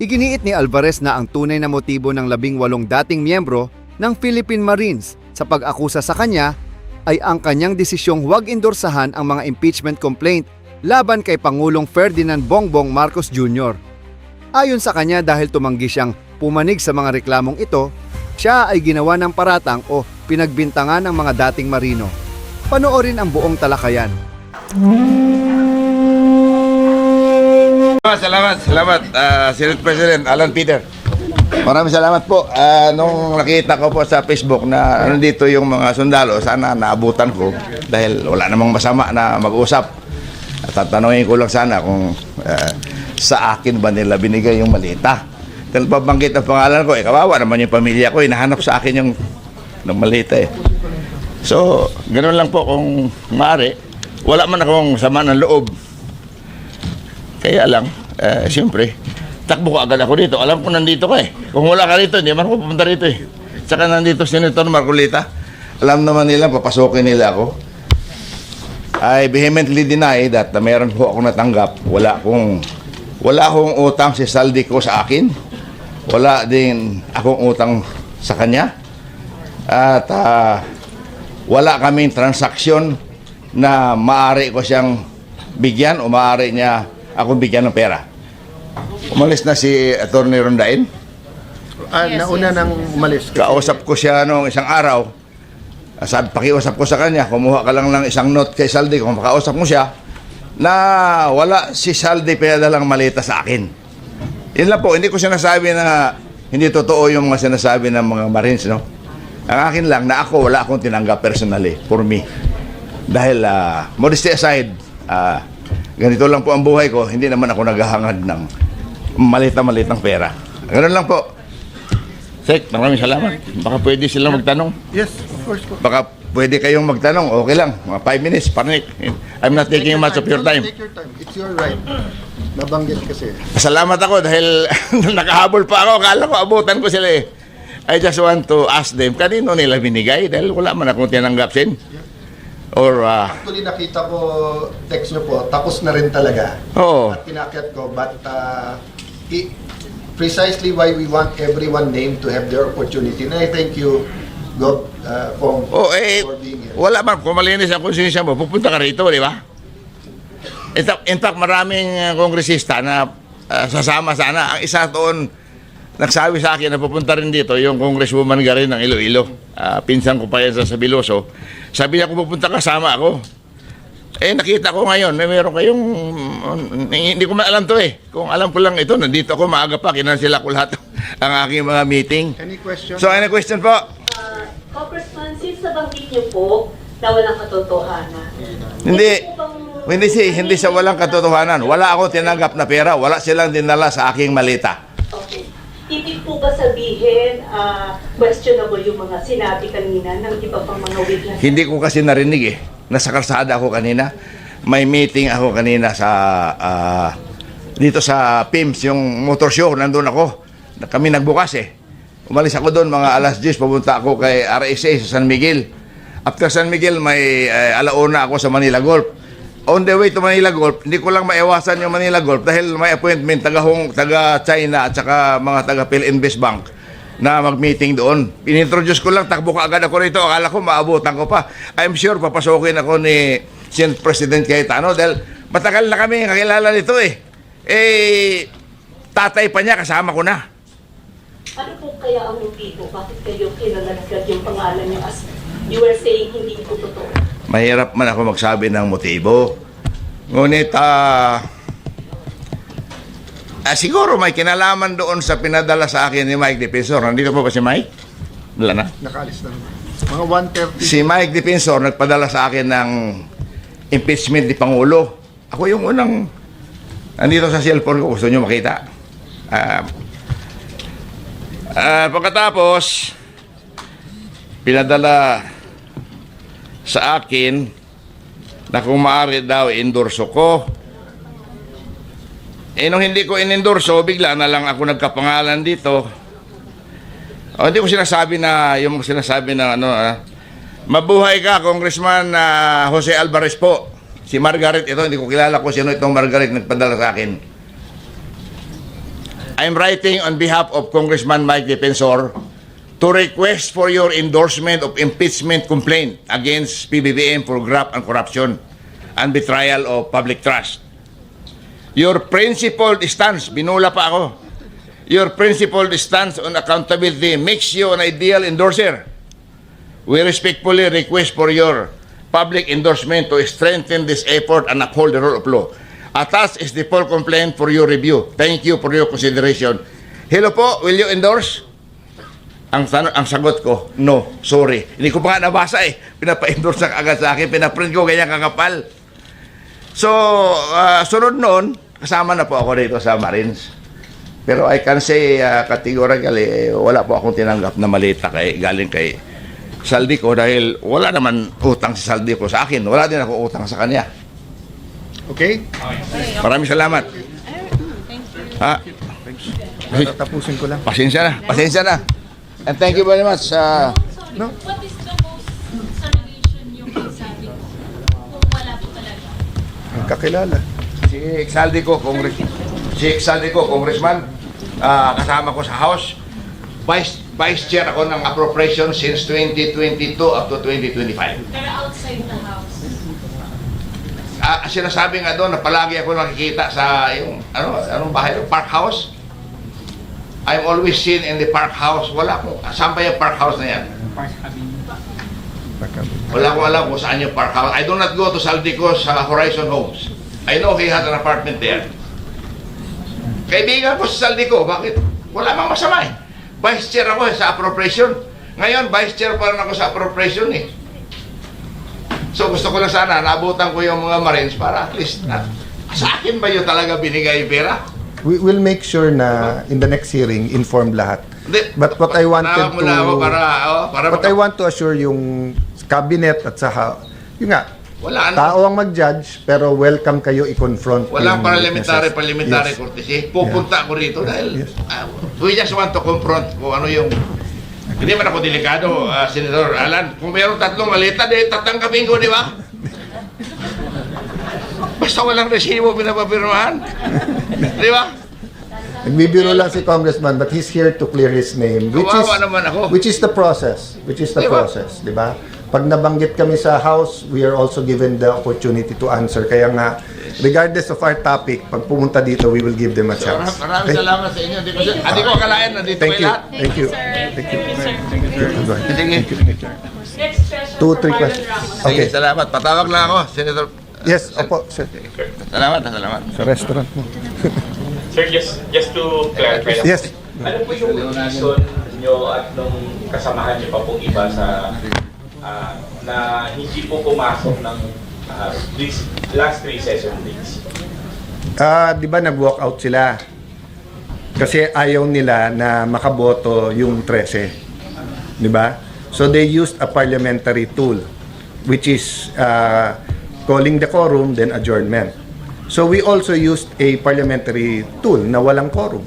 Iginiit ni Alvarez na ang tunay na motibo ng 18 dating miyembro ng Philippine Marines sa pag-akusa sa kanya ay ang kanyang desisyong huwag endorsahan ang mga impeachment complaint laban kay Pangulong Ferdinand Bongbong Marcos Jr. Ayon sa kanya, dahil tumanggi siyang pumanig sa mga reklamong ito, siya ay ginawa ng paratang o pinagbintangan ng mga dating marino. Panoorin ang buong talakayan. Salamat, Senate President Alan Peter. Maraming salamat po. Nung nakita ko po sa Facebook na nandito yung mga sundalo, sana naabutan ko dahil wala namang masama na mag-usap. Tatanungin ko lang sana kung sa akin ba nila binigay yung malita. Dahil pabanggit ang pangalan ko, kawawa naman yung pamilya ko, hinahanap sa akin yung malita eh. So, ganoon lang po kung maaari. Wala man akong sama ng loob. Kaya lang, siyempre, takbo ko agad ako dito. Alam ko nandito ka eh. Kung wala ka rito, hindi man ako pupunta rito eh. Saka nandito Senator Marcolita. Alam naman nila, papasukin nila ako. I vehemently deny that meron po akong natanggap. Wala akong utang si Saldi ko sa akin. Wala din akong utang sa kanya. At wala kaming transaksyon na maaari ko siyang bigyan o maaari niya akong bigyan ng pera. Umalis na si Atty. Rondain. Nauna nang umalis. Kausap ko siya noong isang araw. Pakiusap ko sa kanya, kumuha ka lang ng isang note kay Saldi, kung makausap mo siya, na wala si Saldi pinadalang malita sa akin. Yun lang po, hindi ko sinasabi na hindi totoo yung mga sinasabi ng mga Marines, no? Ang akin lang na ako, wala akong tinanggap personally, for me. Dahil, modesty aside, ganito lang po ang buhay ko, hindi naman ako naghahangad ng malita-malitang pera. Ganun lang po. Sek, maraming salamat. Baka pwede silang magtanong. Yes, of course po. Baka pwede kayong magtanong, okay lang. Mga 5 minutes, panic. I'm not taking much of your time. Take your time. It's your right. Nabanggit kasi. Salamat ako dahil nakahabol pa ako. Akala ko abutan ko sila eh. I just want to ask them, kanino nila binigay? Dahil wala man akong tinanggap sin. Or, Actually, nakita ko text nyo po, tapos na rin talaga. oo. At pinakyat ko, but precisely why we want everyone named to have their opportunity. And I thank you, Gov, for being here. Wala man. Kung malinis ang konsensya mo, pupunta ka rito, di ba? In fact, maraming kongresista na sasama sana. Ang isa doon, nagsabi sa akin na pupunta rin dito, yung Congresswoman Garin ng Iloilo. Pinsan ko pa yan sa Sabiloso. Sabi niya, kung pupunta ka, sama ako. Nakita ko ngayon, meron kayong, hindi ko alam to eh. Kung alam ko lang ito, nandito ako maaga pa, kinansila ko lahat ang aking mga meeting. Any question? So, any question po? Congressman, since nabanggit niyo po na walang katotohanan. Hindi sa walang katotohanan. Wala akong tinanggap na pera, wala silang dinala sa aking malita. Okay. Ibig po ba sabihin, questionable yung mga sinabi kanina ng iba pang mga witness? Hindi ko kasi narinig eh. Nasa kalsada ako kanina. May meeting ako kanina sa dito sa PIMS, yung motor show, nandun ako. Kami nagbukas eh. Umalis ako doon mga alas 10, pumunta ako kay RSA sa San Miguel. After San Miguel, may alauna ako sa Manila Golf. On the way to Manila Golf, hindi ko lang maiwasan yung Manila Golf dahil may appointment taga China at saka mga taga PhilInvest Bank na mag-meeting doon. Inintroduce ko lang, takbo ka agad ako rito. Akala ko maabutan ko pa. I'm sure papasokin ako ni Senate President Cayetano dahil matagal na kami kakilala nito eh. Tatay pa niya, kasama ko na. Ano po kaya ang motibo? Bakit kayo kinalaglag yung pangalan niyo as you were saying hindi ito totoo? Mahirap man ako magsabi ng motibo. Ngunit, siguro may kinalaman doon sa pinadala sa akin ni Mike Defensor. Nandito po ba si Mike? Wala na. Nakaalis na. Mga 1:30. Si Mike Defensor nagpadala sa akin ng impeachment ni Pangulo. Ako yung unang nandito sa cellphone ko. Gusto nyo makita? Pagkatapos, pinadala sa akin na kung maaari daw endorso ko. Nung hindi ko inendorso, bigla na lang ako nagkapangalan dito. Hindi ko sinasabi na yung sinasabi na mabuhay ka, Congressman Jose Alvarez po. Si Margaret ito, hindi ko kilala ko sino itong Margaret nagpadala sa akin. I'm writing on behalf of Congressman Mike Defensor to request for your endorsement of impeachment complaint against PBBM for graft and corruption and betrayal of public trust. Your principled stance, binula pa ako, your principled stance on accountability makes you an ideal endorser. We respectfully request for your public endorsement to strengthen this effort and uphold the rule of law. Attached is the full complaint for your review. Thank you for your consideration. Hello po, will you endorse? Ang sagot ko, no, sorry. Hindi ko pa nga nabasa eh. Pinapa-endorse na agad sa akin, pinaprint ko ganyan kakapal. So, sunod noon, kasama na po ako dito sa Marines. Pero I can say categorically, wala po akong tinanggap na malita galing kay Saldico dahil wala naman utang si Saldico sa akin. Wala din ako utang sa kanya. Okay? Maraming salamat. Ha? Tapusin ko lang. Pasensya na. And thank you very much. No. What is the most sa relation yung sabi ko? Kung wala po talaga. Ang kakilala. Si Exaldico, congressman, kasama ko sa House. Vice Chair ako ng appropriation since 2022 up to 2025. Pero outside the house. Sinasabi nga doon na palagi ako nakikita sa yung anong bahay, Park House. I'm always seen in the Park House. Wala akong, saan ba yung Park House na yan? Wala akong alam kung saan yung Park House. I do not go to Saldico's Horizon Homes. I know he has an apartment there. Kaibigan ko si Saldico, bakit? Wala mang masama eh. Vice Chair ako sa appropriation. Ngayon, Vice Chair pa rin ako sa appropriation eh. So gusto ko lang sana, naabutan ko yung mga Marines para at least, sa akin ba yung talaga binigay yung pera? We will make sure na in the next hearing inform lahat. Hindi. But what I wanted Tawag mo na ako para what I want to assure yung cabinet at sa yun nga, wala tao ang mag-judge pero welcome kayo i-confront. walang yung parliamentary witnesses. courtesy. Pupunta ako rito dahil Yes. We just want to confront kung ano yung hindi man ako delikado, Senator Alan. Kung mayroong tatlong malita, tatanggapin ko, di ba? Basta walang resibo pinapapirmahan. Di ba? Nagbibiro lang si Congressman but he's here to clear his name Kawawa naman ako. which is the process. Diba? Di ba? Pag nabanggit kami sa House, we are also given the opportunity to answer. Kaya nga, regardless of our topic, pag pumunta dito, we will give them a chance. Maraming salamat sa inyo. Hindi ko akalain na dito Thank kayo you. lahat. Thank you. Thank you, sir. Go ahead. Sige. Next question Two, for three Marlon questions. Ramos. Sige, Okay. salamat. Patawag lang ako, Senator. Yes, opo, sir. Salamat. Sa restaurant mo. Sir, just to clarify lang. Yes. Ano po yung reason nyo at nung kasamahan nyo pa pong iba sa na hindi po pumasok ng last 3 session days? Di ba nag-walk out sila? Kasi ayaw nila na makaboto yung 13. Di ba? So they used a parliamentary tool which is calling the quorum then adjournment. So we also used a parliamentary tool na walang quorum.